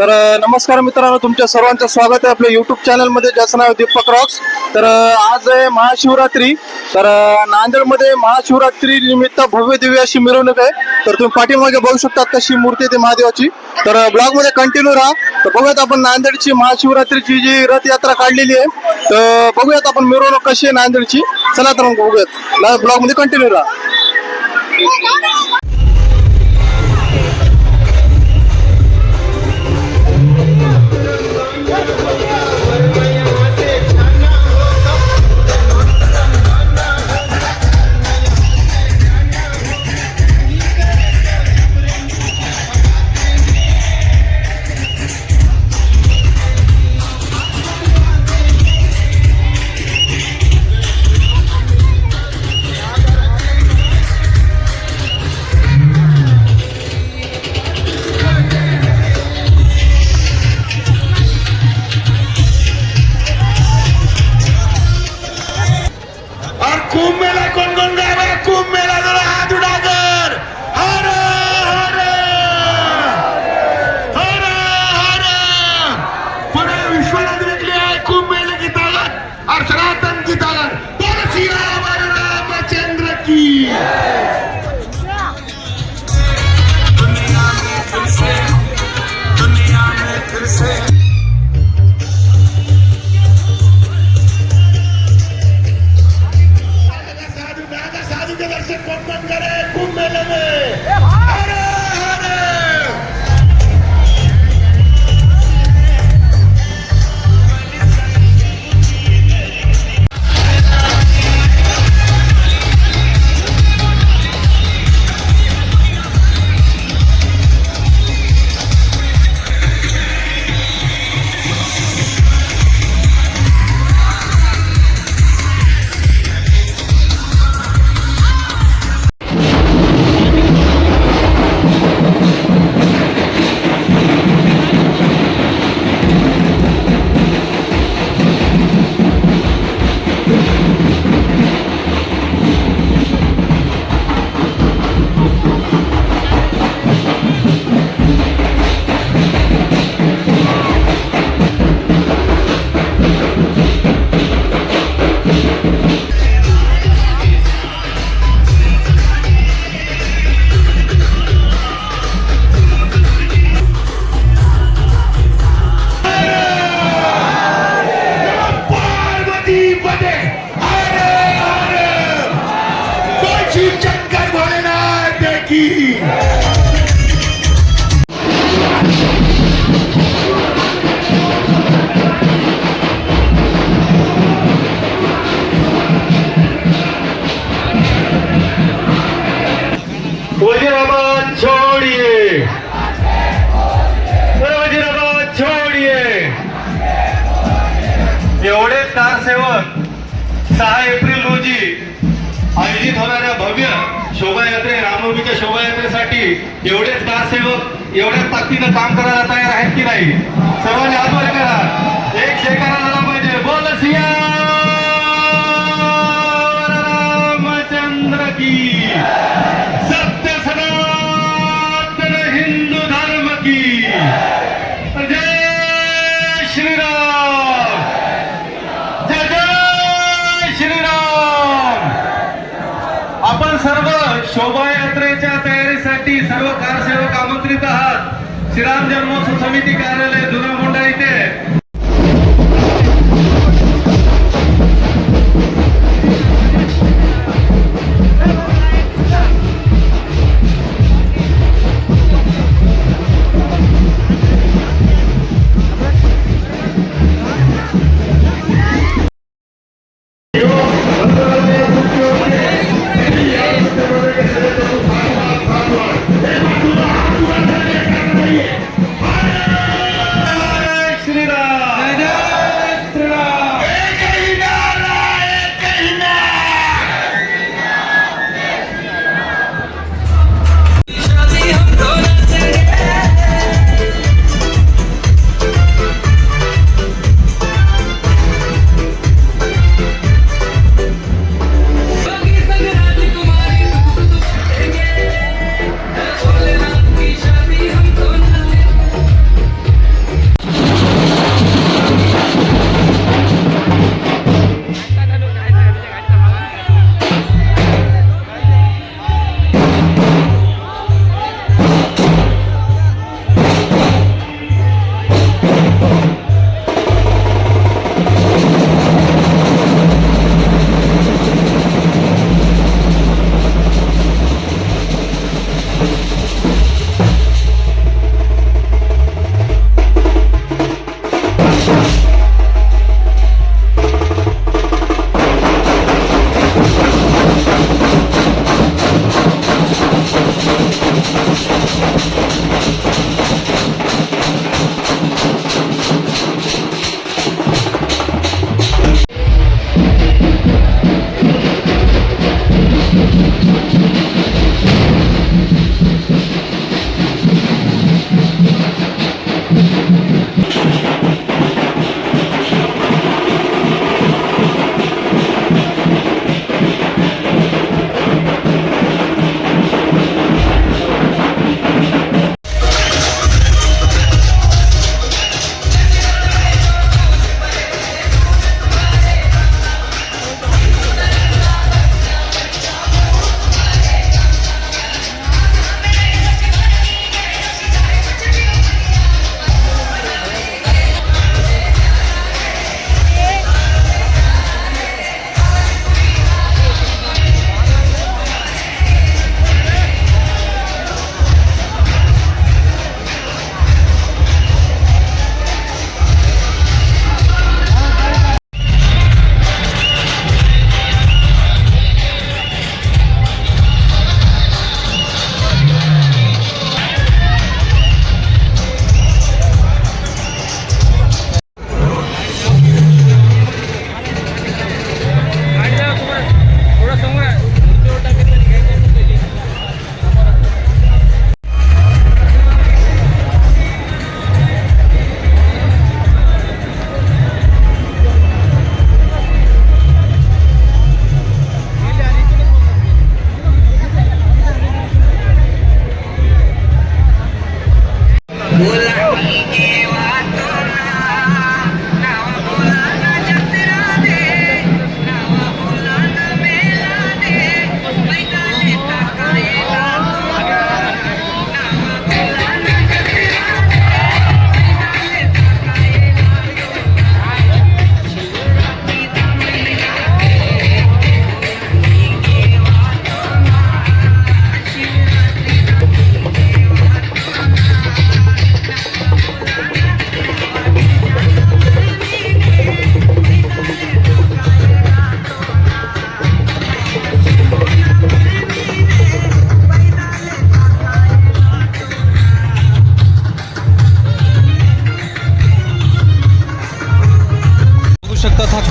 तर नमस्कार मित्रांनो, तुमच्या सर्वांचं स्वागत आहे आपल्या युट्यूब चॅनलमध्ये, ज्याचं नाव दीपक रॉक्स. तर आज आहे महाशिवरात्री. तर नांदेडमध्ये महाशिवरात्री निमित्त भव्य दिव्य अशी मिरवणूक आहे. तर तुम्ही पाठीमागे बघू शकता कशी मूर्ती आहे ती महादेवाची. तर ब्लॉग मध्ये कंटिन्यू राहा. तर बघूयात आपण नांदेडची महाशिवरात्रीची जी रथयात्रा काढलेली आहे. तर बघूयात आपण मिरवणूक कशी आहे नांदेडची. चला तर मग बघूयात, ब्लॉग मध्ये कंटिन्यू राहा. कुंभ मेला कौन कौन गया है? कुंभ मेला जरा हाथ उठाकर हर हर हर हर पूरे विश्वाला देखली है कुंभ मेले की ताकत और सनातन की ताकत। बोल सिया रामचंद्र की। दुनिया में फिर से साधु के दर्शन कौन कौन करे कुंभ मेले में? हरे हरे वजीराबाद छोड़िए, वजीराबाद छोड़िए. एवढे कारसेवक 6 एप्रिल रोजी आयोजित होणाऱ्या भव्य शोभायात्रे रामनवमीच्या शोभायात्रेसाठी एवढेच कारसेवक एवढ्या ताकदीनं काम करायला तयार आहेत की नाही? सर्वांनी हात वर करा. एक जयकारा झाला पाहिजे. बोल सिया रामचंद्र की. सत्य सनातन हिंदू धर्म की. जय श्रीराम, जय जय श्रीराम. आपण सर्व शोभायात्रेच्या तयारीसाठी सर्व कारसेवक आमंत्रित आहात. श्रीराम जन्मोत्सव समिती कार्यालय जुना मोंढा इथे. श्रीराम.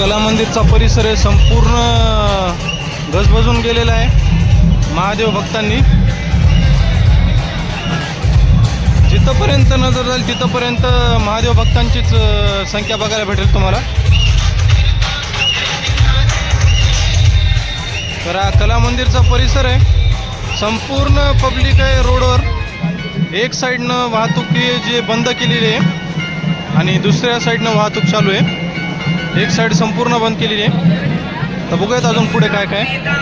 कला मंदिरचा परिसर आहे संपूर्ण गजबजून गेलेला आहे महादेव भक्तांनी. जिथपर्यंत नजर जाईल तिथपर्यंत महादेव भक्तांचीच संख्या बघायला भेटेल तुम्हाला. तर हा कला मंदिरचा परिसर आहे, संपूर्ण पब्लिक आहे रोडवर. एक साईडनं वाहतुकी जे बंद केलेली आहे आणि दुसऱ्या साईडनं वाहतूक चालू आहे. एक साईड संपूर्ण बंद केलेली आहे. तर बघूयात अजून पुढे काय काय.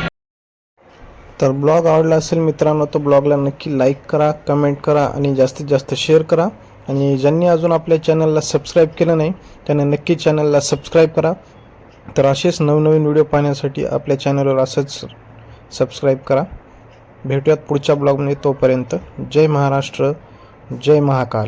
तर ब्लॉग आवडला असेल मित्रांनो तर ब्लॉगला नक्की लाईक करा, कमेंट करा आणि जास्तीत जास्त शेअर करा. आणि ज्यांनी अजून आपल्या चॅनलला सबस्क्राईब केलं नाही त्यांनी नक्की चॅनलला सबस्क्राईब करा. तर असेच नवनवीन व्हिडिओ पाहण्यासाठी आपल्या चॅनलवर असंच सबस्क्राईब करा. भेटूयात पुढच्या ब्लॉगमध्ये. तोपर्यंत जय महाराष्ट्र, जय महाकाल.